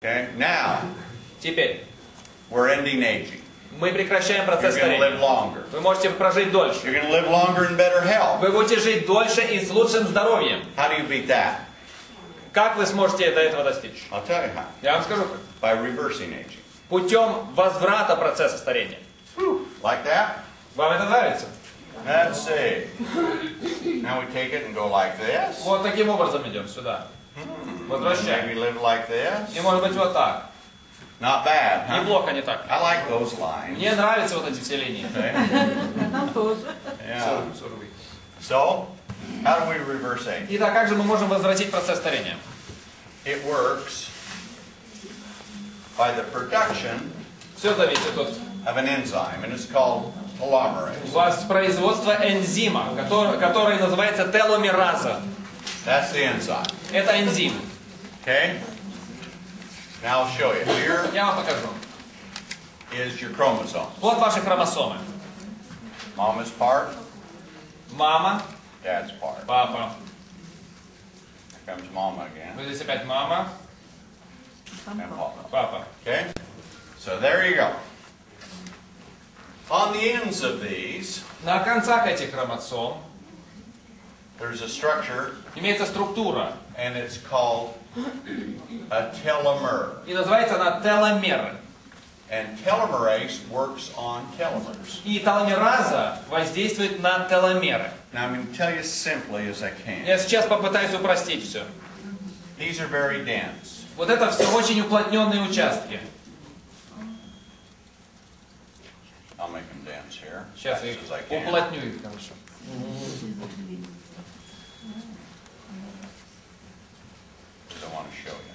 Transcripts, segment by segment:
Okay, now Теперь we're ending aging. мы прекращаем процесс You're going to live старения. longer. Вы можете прожить дольше. You're going to live longer in better health. Вы будете жить дольше и с лучшим здоровьем. How do you beat that? Как вы сможете до этого достичь? I'll tell you how. Я вам скажу как. By reversing aging. Путем возврата процесса старения. Like that? Вам это нравится? Let's see. Now we take it and go like this. Вот таким образом идем сюда. Возвращаем. Maybe live like this. И может быть вот так. Not bad, huh? Неплохо, не так. I like those lines. Мне нравятся вот эти все линии. Okay. Yeah. 40. So, how do we reverse aging? Итак, как же мы можем возвратить процесс старения? It works by the production Все зависит от of an enzyme, and it's called telomerase. воспроизводства энзима, который называется теломераза. That's the enzyme. Это энзим. Okay? Now I'll show you. Here Я вам покажу. is your chromosome. Вот ваши хромосомы. Mama's part, Мама, dad's part. папа. Here comes mama again, Вот здесь опять мама, and papa. папа. Okay? So there you go. On the ends of these, На концах этих хромосом there's a structure, имеется структура. and it's called a telomer. И называется она теломеры. And telomerase works on telomers. И теломераза воздействует на теломеры. Now I'm going to tell you as simply as I can. Я сейчас попытаюсь упростить все. These are very dense. Вот это все очень уплотненные участки. I'll make them dense here. Сейчас я as их I can. уплотню их, хорошо. Because I want to show you.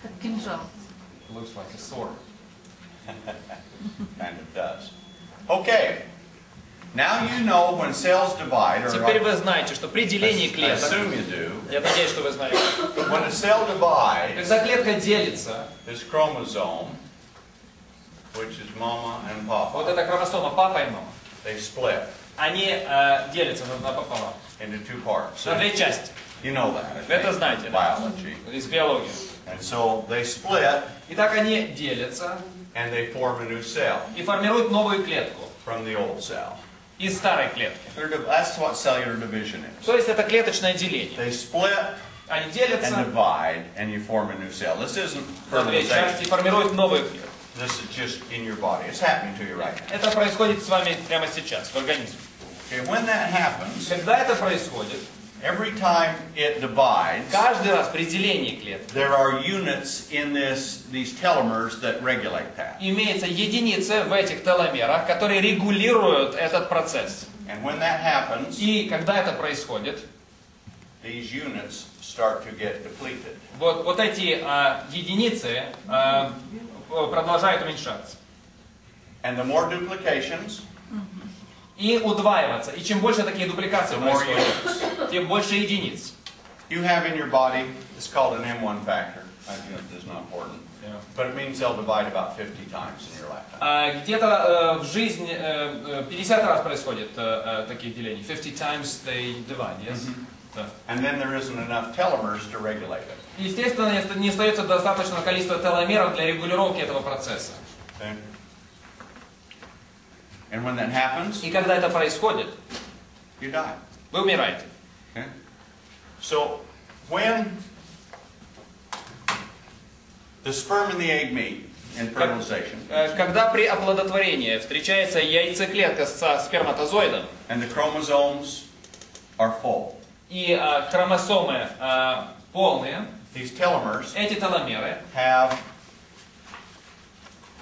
Как кинжал. Looks like a sword. Kind of does. Okay. Now you know when cells divide, or Теперь вы знаете, что при делении I клеток, assume you do, я надеюсь, что вы знаете, when a cell divides, когда клетка делится, this chromosome, which is mama and вот papa, эта хромосома папа и мама, they split они делятся пополам, into two parts. на две части. You know that, I Вы это think, знаете, да? biology. Из биологии. And so they split, Итак, они делятся and they form a new cell и формируют новую клетку from the old cell. из старой клетки. That's what cellular division is. То есть это клеточное деление. They split Они and делятся divide, and you form a new cell. This isn't на две части и fertilization. формируют новую клетку. This is just in your body. It's happening to you right now. Это происходит с вами прямо сейчас, в организме. Okay, when that happens, Когда это происходит, every time it divides, каждый раз при делении клетки there are units in these telomers that regulate that. имеется единицы в этих теломерах, которые регулируют этот процесс. And when that happens, И когда это происходит, these units start to get depleted. вот эти единицы продолжают уменьшаться. And the more duplications, И удваиваться. И чем больше такие дупликации the more происходят, units. тем больше единиц. You have in your body, it's called an M1 factor. It's not important. But it means they'll divide about 50 times in your lifetime. Где-то в жизни 50 раз происходит такие деления. 50 times they divide, yes? Да. And then there isn't enough telomers to regulate it. Естественно, не остается достаточного количества теломеров для регулировки этого процесса. Okay? And when that happens, И когда это происходит, you die. вы умираете. Okay? So when the sperm and the egg meet in fertilization, Когда при оплодотворении встречается яйцеклетка со сперматозоидом, and the chromosomes are full, и хромосомы полные, these telomers эти теломеры have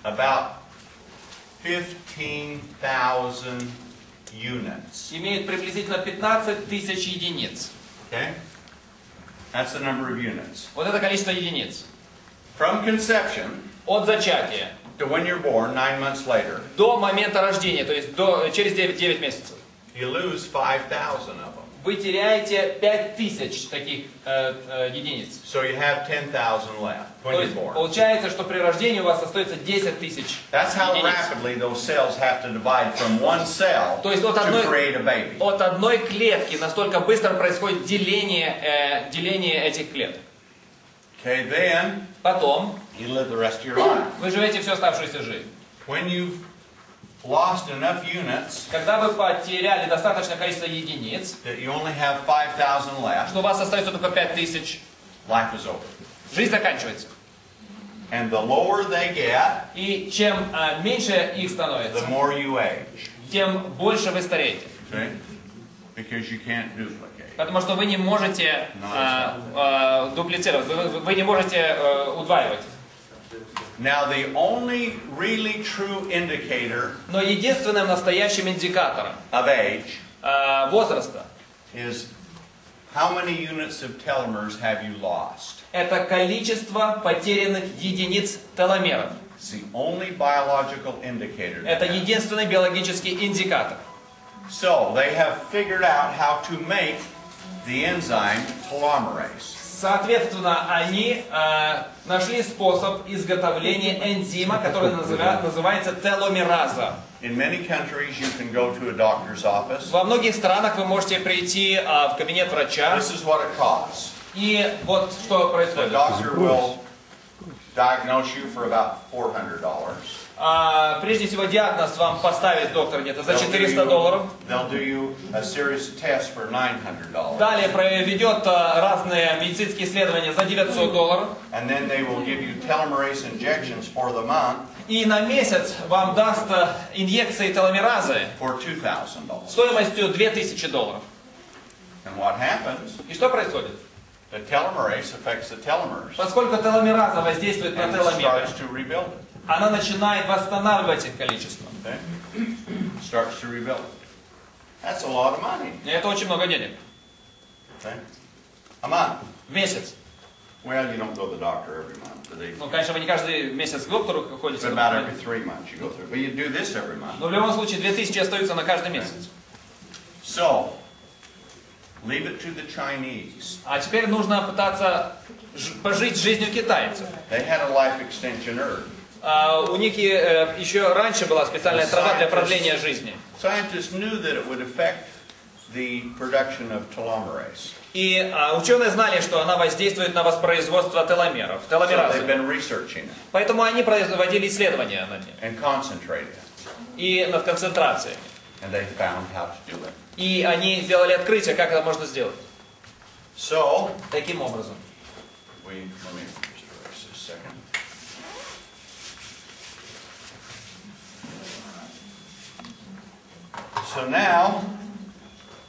about 15,000 units. имеют приблизительно 15 тысяч единиц. Okay? That's the number of units. Вот это количество единиц. From conception От зачатия to when you're born, 9 months later, до момента рождения, то есть через 9 месяцев, you lose 5,000 of them. вы теряете 5000 таких единиц. So you have 10,000 left when То you're есть born. получается, что при рождении у вас остается 10 тысяч That's how единиц. rapidly those cells have to divide from one cell То есть от to create a baby. одной клетки настолько быстро происходит деление этих клеток. Okay, then Потом you live the rest of your life. вы живете всю оставшуюся жизнь. When you've lost enough units Когда вы потеряли достаточное количество единиц, that you only have 5,000 left, что у вас остается только 5000, life is over. жизнь заканчивается. And the lower they get, И чем меньше их the становится, more you age. тем больше вы стареете. Okay? Because you can't duplicate. Потому что вы не можете дуплицировать, вы не можете удваивать. Now the only really true indicator Но единственным настоящим индикатором of age возраста is how many units of telomeres have you lost? это количество потерянных единиц теломеров. It's the only biological indicator. Это единственный биологический индикатор. So they have figured out how to make the enzyme telomerase. Соответственно, они нашли способ изготовления энзима, который называется теломераза. In many countries you can go to a doctor's office. Во многих странах вы можете прийти в кабинет врача, This is what it costs. и вот что The происходит. doctor will diagnose you for about $400. Прежде всего, диагноз вам поставит доктор где-то за $400. They'll do you a series of tests for $900. Далее проведет разные медицинские исследования за $900. And then they will give you telomerase injections for the month И на месяц вам даст инъекции теломеразы for $2,000. стоимостью $2000. And what happens? И что происходит? The telomerase affects the telomers Поскольку теломераза воздействует на and it теломеры, starts to rebuild it. она начинает восстанавливать их количество. Okay? Starts to rebuild it. That's a lot of money. И это очень много денег. Okay? A month. В месяц. Well, you don't go to the doctor every month, do they? Ну, конечно, вы не каждый месяц к доктору It's ходите. about every 3 months you go through. But you do this every month. Но в любом случае 2000 остаются на каждый месяц. So, leave it to the Chinese. А теперь нужно пытаться пожить жизнью китайцев. They had a life extension herb. У них еще раньше была специальная трава для продления жизни. Scientists knew that it would affect the production of telomerase. И ученые знали, что она воздействует на воспроизводство теломеров, So they've теломеразы. been researching it Поэтому они производили исследования над ней and concentrated. и над концентрацией. And they found how to do it. И они сделали открытие, как это можно сделать. So, Таким образом. let me just erase this a second. So now,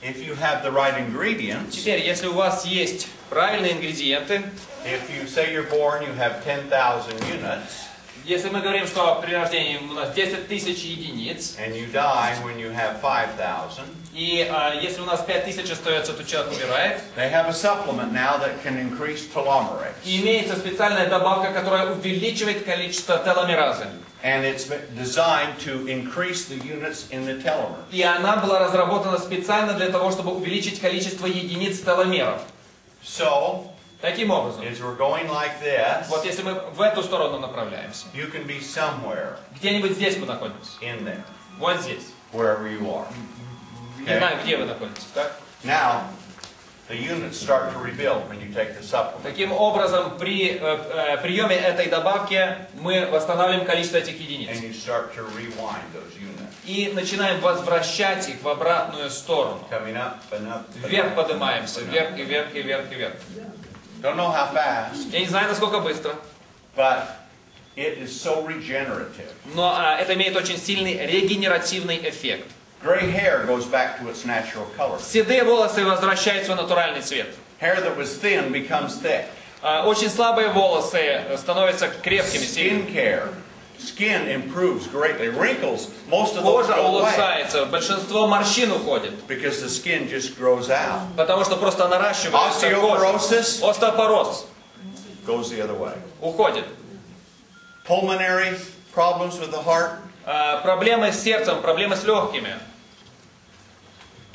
if you have the right ingredients, Теперь, если у вас есть правильные ингредиенты, if you say you're born, you have 10,000 units, если мы говорим, что при рождении у нас 10 тысяч единиц, and you die when you have 5,000, и если у нас 5000 остается, то человек умирает, they have a supplement now that can increase telomerase. и имеется специальная добавка, которая увеличивает количество теломеразы. And it's designed to increase the units in the telomere. И она была разработана специально для того, чтобы увеличить количество единиц теломеров. So, Таким образом, as we're going like this, вот если мы в эту сторону направляемся, you can be somewhere где-нибудь здесь мы находимся, in there, вот здесь, wherever you are. не знаю, где вы находитесь, так? Now, the units start to rebuild when you take the supplement. Таким образом, при приеме этой добавки мы восстанавливаем количество этих единиц. And you start to rewind those units. И начинаем возвращать их в обратную сторону. Coming up and up. And Вверх up. поднимаемся, вверх и вверх и вверх и вверх. Don't know how fast, Я не знаю, насколько быстро, but it is so regenerative. но это имеет очень сильный регенеративный эффект. Gray hair goes back to its natural color. Седые волосы возвращают свой натуральный цвет. Hair that was thin becomes thick. Очень слабые волосы становятся крепкими, сильными. Skin care. Skin improves greatly. Wrinkles, most of those Кожа go away улучшается, большинство морщин уходит, because the skin just grows out. потому что просто наращивается кожа. Osteoporosis Остеопороз goes the other way. уходит. Pulmonary problems with the heart Проблемы с сердцем, проблемы с легкими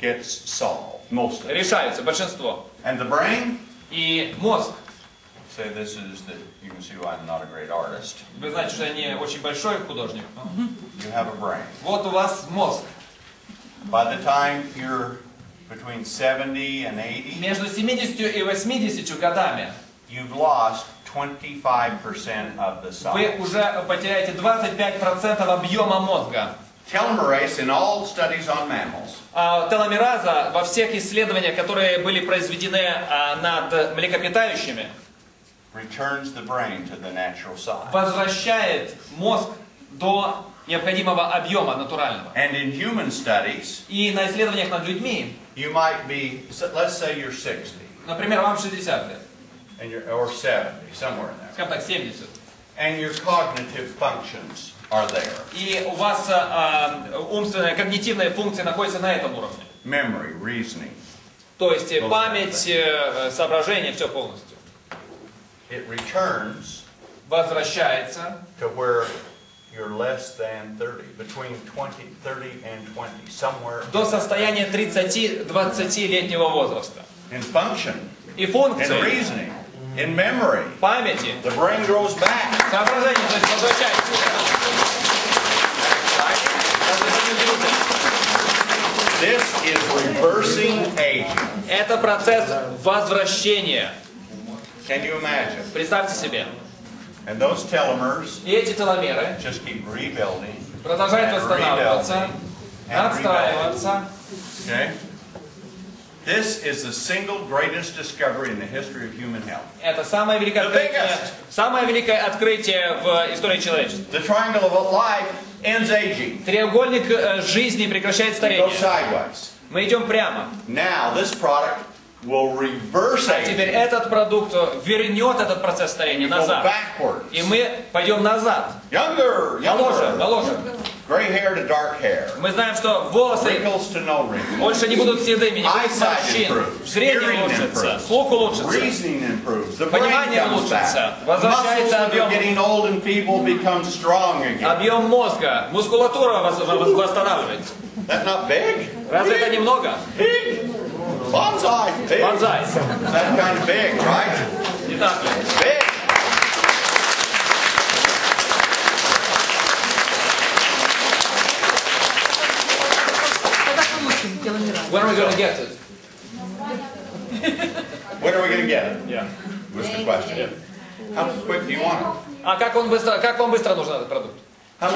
gets solved. Most of it. решаются, большинство. And the brain? И мозг. Say this is the, you can see why I'm not a great artist. Вы знаете, что я не очень большой художник. You have a brain. Вот у вас мозг. By the time you're between 70 and 80, Между 70 и 80 годами you've lost 25% of the вы size. уже потеряете 25% объема мозга. Telomerase in all studies on mammals Теломераза во всех исследованиях, которые были произведены над млекопитающими, returns the brain to the natural size. возвращает мозг до необходимого объема натурального. And in human studies, И на исследованиях над людьми, you might be, let's say you're 60, например, вам 60 лет, and you're, or 70, somewhere in there, скажем так, 70, and your cognitive functions are there. и у вас умственная, когнитивная функция находится на этом уровне. Memory, reasoning. То есть память, соображение, все полностью. It returns Возвращается to where you're less than 30, between 30 and 20, somewhere до состояния 30-20-летнего возраста. in function, И in функции, reasoning, in memory. памяти, The brain grows back. соображение, то есть возвращается. This is reversing aging. Это процесс возвращения. Can you imagine? Представьте себе. And those telomers И эти теломеры just keep rebuilding. продолжают and восстанавливаться, rebuilding, and отстраиваться. rebuilding. Okay? This is the single greatest discovery in the history of human health. Это самое великое открытие в истории человечества. The triangle of life ends aging. Треугольник жизни прекращает Go старение. sideways. Мы идем прямо. Now this product will reverse А теперь aging. этот продукт вернет этот процесс старения Go назад. backwards. И мы пойдем назад. Younger, Моложе, younger. моложе. Gray hair to dark hair. Мы знаем, что волосы Wrinkles to no wrinkles. больше не будут седыми, не будет Eyesight морщин. improves. Зрение Hearing улучшится, improves. слух улучшится, Reasoning improves. The brain понимание comes улучшится, back. возвращается Muscles that are объем, getting old and feeble become strong again. объем мозга, мускулатура восстанавливается. That's not big? Разве это немного? Big. Bonsai. Big. Бонзай. That kind of big, right? Не так ли? Big. Когда получим теломера? When are we going to get it? When are we going to get it? Yeah. Was the question. How quick do you want it? А как вам быстро нужен этот продукт? How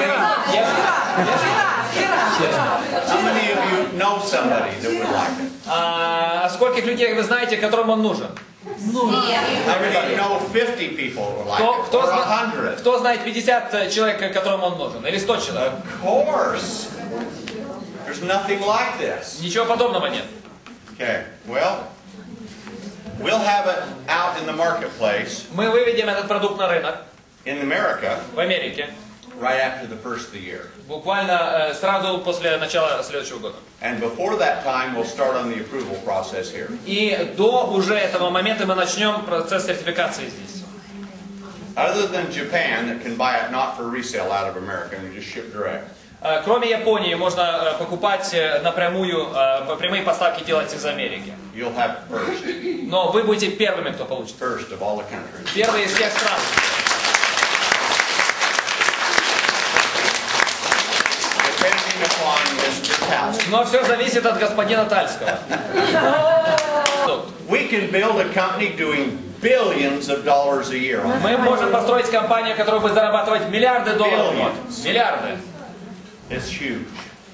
many of you know somebody that would like it? А скольких людей вы знаете, которым он нужен? How many of you know 50 people that would like it? Or 100? Кто знает 50 человек, которым он нужен? Или 100 человек? Of course. There's nothing like this. Ничего подобного нет. Okay, well, we'll have it out in the marketplace Мы выведем этот продукт на рынок in America в Америке right after the first of the year. буквально сразу после начала следующего года. And before that time, we'll start on the approval process here. И до уже этого момента мы начнем процесс сертификации здесь. Other than Japan, that can buy it not for resale out of America and we just ship direct. Кроме Японии, можно покупать напрямую, прямые поставки делать из Америки. You'll have first. Но вы будете первыми, кто получит. First of all the countries. Первые из всех стран. Depending upon Mr. Towson. Но все зависит от господина Тальского. We can build a company doing billions of dollars a year on it. Мы можем построить компанию, которая будет зарабатывать миллиарды долларов. Billions. Миллиарды. It's huge.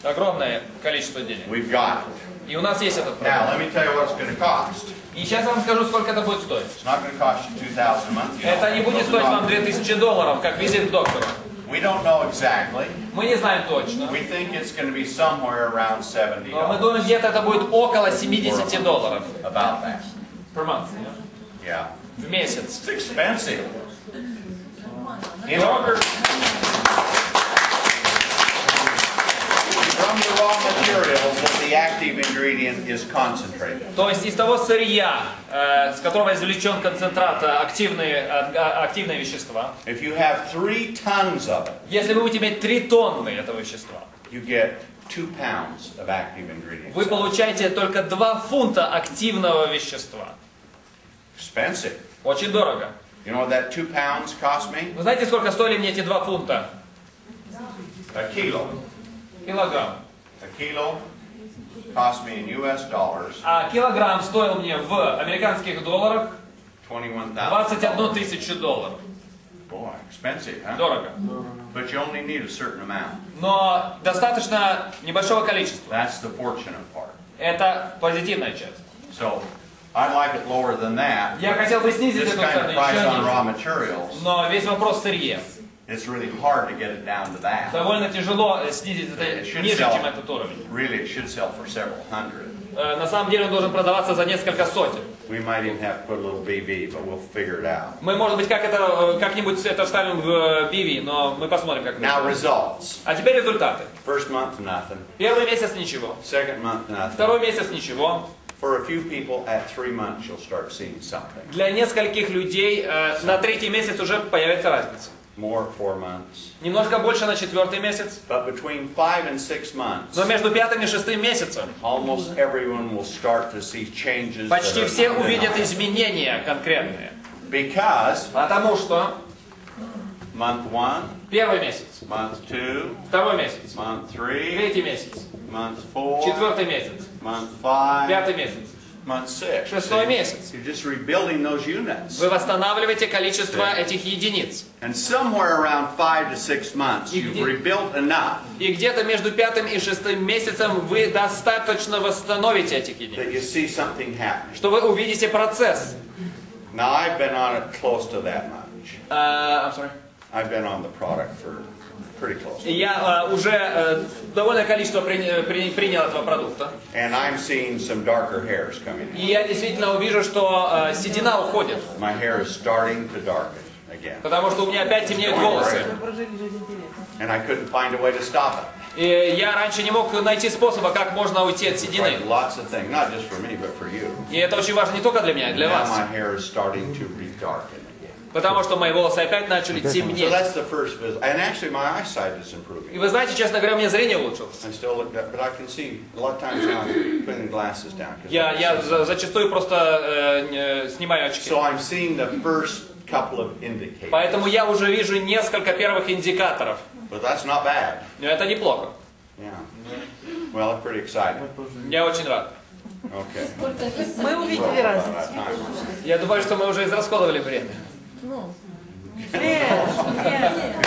Огромное количество денег. We've got it. И у нас есть этот продукт. Now, let me tell you what it's going to cost. И сейчас я вам скажу, сколько это будет стоить. It's not going to cost you $2,000 a month. You Это know, не будет стоить вам $2000, как визит к доктору. We don't know exactly. Мы не знаем точно. We think it's going to be somewhere around $70. Но мы думаем, где-то это будет около $70 About that. per month. Yeah. В месяц. It's expensive. In order from the raw materials that the active ingredient is concentrated. То есть из того сырья, с которого извлечен концентрат, активные вещества, If you have 3 tons of it, если вы будете иметь 3 тонны этого вещества, you get 2 pounds of active ingredient. вы получаете только 2 фунта активного вещества. Expensive. Очень дорого. You know what that 2 pounds cost me? Вы знаете, сколько стоили мне эти 2 фунта? A kilo. Килограмм. A kilo cost me in US dollars А килограмм стоил мне в американских долларах 21 тысячу долларов. Boy, expensive, huh? Дорого. But you only need a certain amount. Но достаточно небольшого количества. That's the fortunate part. Это позитивная часть. So, I'd like it lower than that. Я хотел бы снизить This эту kind цену of price еще on ниже. raw materials, Но весь вопрос в сырье. it's really hard to get it down to that. Довольно тяжело снизить это ниже, чем этот уровень. Really, it should sell for several hundred. На самом деле он должен продаваться за несколько сотен. We might even have to put a little BB, but we'll figure it out. Мы, может быть, как-нибудь это вставим в BV, но мы посмотрим, как это. Now results. А теперь результаты. First month, nothing. Первый месяц ничего. Second month, nothing. Второй месяц ничего. For a few people, at 3 months, you'll start seeing something. Для нескольких людей на 3-й месяц уже появится разница. More 4 months. Немножко больше на 4-й месяц. But between 5 and 6 months, Но между 5-м и 6-м месяцем almost everyone will start to see changes. почти that are все увидят undeniable. изменения конкретные. Because Потому что month 1, первый месяц, month 2, второй месяц, month 3, третий месяц, month 4, четвертый месяц, month 5, пятый месяц, month 6. шестой месяц. You're just rebuilding those units. Вы восстанавливаете количество этих единиц. And somewhere around 5 to 6 months, you've rebuilt enough И где-то между 5-м и 6-м месяцем вы достаточно восстановите этих единиц, that you see something happening. что вы увидите процесс. Now, I've been on it close to that much. I'm sorry. I've been on the product for pretty close. Я уже довольное количество принял этого продукта. And I'm seeing some darker hairs coming И in. я действительно увижу, что седина уходит. My hair is starting to darken again. Потому что у меня опять темнеют волосы. And I couldn't find a way to stop it. И я раньше не мог найти способа, как можно уйти от седины. Like lots of things, not just for me, but for you. И это очень важно не только для меня, а для Now вас. my hair is starting to redarken again. Потому что мои волосы опять начали So темнеть. that's the first visit. And actually my eyesight is И improving. вы знаете, честно говоря, у меня зрение улучшилось. I still look at, but I can see a lot of times now I'm putting the glasses down. Я зачастую просто снимаю очки. So I'm seeing the first couple of indicators. Поэтому я уже вижу несколько первых индикаторов. But that's not bad. Но это неплохо. Yeah. Well, it's pretty exciting. Я очень рад. Okay. Мы увидели Well, разницу. about time. Я думаю, что мы уже израсходовали время.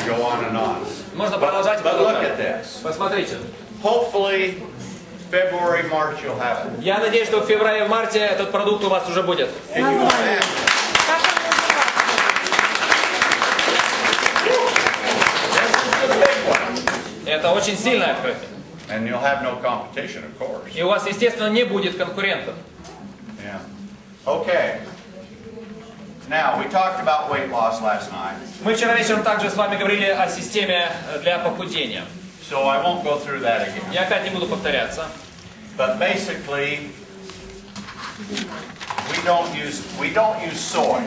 Go on and on. Можно продолжать. But look at this. Посмотрите. Hopefully, February, March, you'll have it. Я надеюсь, что в феврале и марте этот продукт у вас уже будет. And you will have it. Как он называется? Это очень сильное открытие. And you'll have no competition, of course. И у вас, естественно, не будет конкурентов. Yeah. Okay. Now, we talked about weight loss last night. Мы вчера вечером также с вами говорили о системе для похудения. So I won't go through that again. Я опять не буду повторяться. But basically, we don't use soy.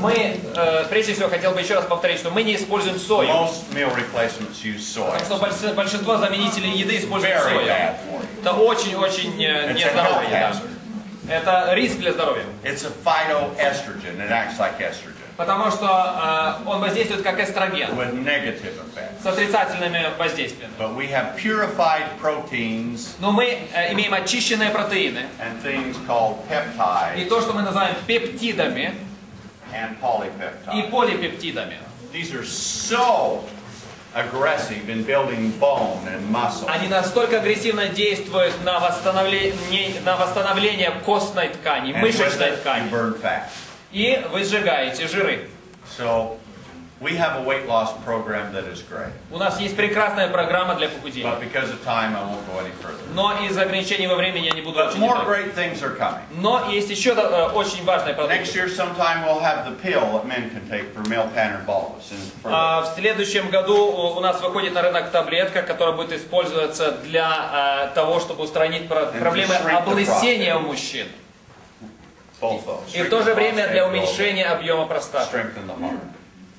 Мы, прежде всего, хотел бы еще раз повторить, что мы не используем сою. Most meal replacements use soy. Потому что большинство заменителей еды используют Very сою. bad for you. Это очень-очень нездоровая еда. Это риск для здоровья. It's a phytoestrogen. It acts like estrogen Потому что он воздействует как эстроген, with negative effects. с отрицательными воздействиями. But we have purified proteins Но мы имеем очищенные протеины. and things called И peptides то, что мы называем пептидами and и polypeptides. полипептидами. These are so aggressive in building bone and muscle. Они настолько агрессивно действуют на восстановление костной ткани, And with мышечной it, you ткани. burn fat. И вы сжигаете жиры. So we have a weight loss program that is great. У нас есть прекрасная программа для похудения. But because of time, I won't go any further. Но из-за ограничений во времени я не буду But очень more долго. great things are coming. Но есть еще очень важный продукт. Next year sometime we'll have the pill that men can take for male pattern baldness. В следующем году у нас выходит на рынок таблетка, которая будет использоваться для того, чтобы устранить проблемы облысения у мужчин. Both those. И в то же время для уменьшения объема простаты. Strengthen the heart.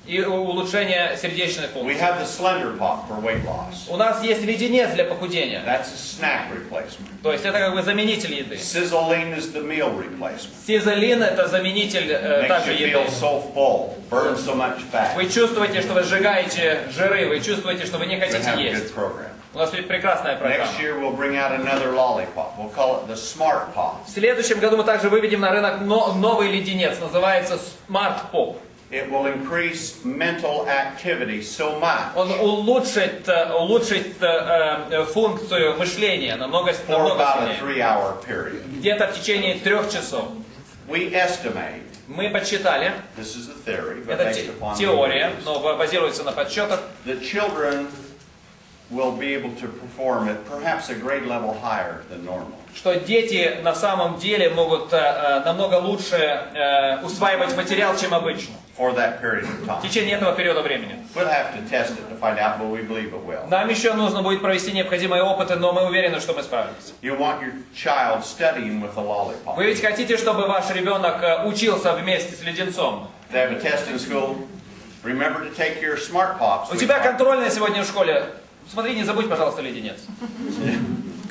и улучшение сердечной We функции. have the slender pop for weight loss. У нас есть леденец для похудения. That's a snack replacement. То есть это как бы заменитель еды. Sizzling is the meal replacement. Сизелин это заменитель Makes также you еды. feel so full, burn so much fat. Вы чувствуете, что вы сжигаете жиры, вы чувствуете, что вы не We хотите have a есть. good program. У нас будет прекрасная программа. Next year we'll bring out another lollipop. We'll call it the Smart Pop. В следующем году мы также выведем на рынок новый леденец, называется Smart Pop. It will increase mental activity so much Он улучшит функцию мышления намного for about a сильнее. 3-hour period. Где-то в течение 3 часов. We estimate, Мы подсчитали, this is the theory, but это based upon теория, the но базируется на подсчетах, that children will be able to perform at perhaps a grade level higher than normal. что дети на самом деле могут намного лучше усваивать материал, чем обычно. For that period of В time. течение этого периода времени. We'll have to test it to find out, but we believe it will. Нам еще нужно будет провести необходимые опыты, но мы уверены, что мы справимся. You want your child studying with a lollipop. Вы ведь хотите, чтобы ваш ребенок учился вместе с леденцом? They have a test in school. Remember to take your Smart Pops. У тебя контрольная сегодня в школе. Смотри, не забудь, пожалуйста, леденец.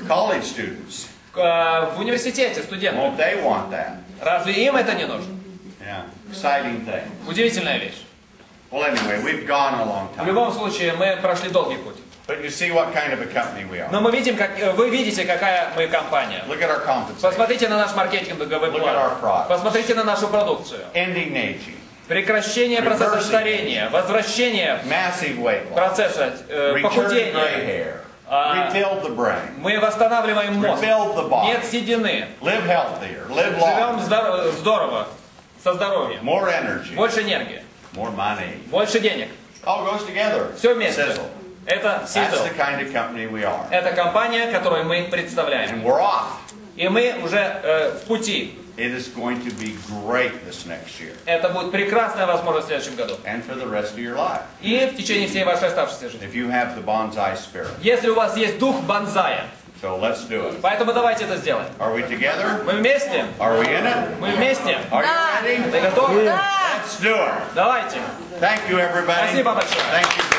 College students. В университете студенты. Won't they want that? Разве им это не нужно? Yeah. Exciting thing. Удивительная вещь. Well, anyway, we've gone a long В time. любом случае, мы прошли долгий путь. But you see what kind of a company we are. Но мы видим, вы видите, какая мы компания. Look at our compensation. Посмотрите на наш маркетинговый Look at our план. products. Посмотрите на нашу продукцию. Ending aging. Прекращение процесса Reversing. старения, возвращение Massive weight loss. процесса Return gray похудения. hair. Rebuild the brain. Мы восстанавливаем мозг. Rebuild the body. Нет седины. Live healthier. Live Живем longer. здорово, со здоровьем. More energy. Больше энергии, More money. больше денег. All goes together. Все вместе. SISEL. Это That's SISEL. the kind of company we are. Это компания, которую мы представляем. And we're off. И мы уже в пути. It is going to be great this next year. Это будет прекрасная возможность в следующем году. And for the rest of your life. И в течение всей вашей оставшейся жизни. If you have the bonsai spirit. Если у вас есть дух бонсая. So let's do it. Поэтому давайте это сделаем. Are we together? Мы вместе? Are we in it? Мы вместе? Are you ready? Вы готовы? Let's do it. Давайте. Thank you, everybody. Спасибо большое. Thank you.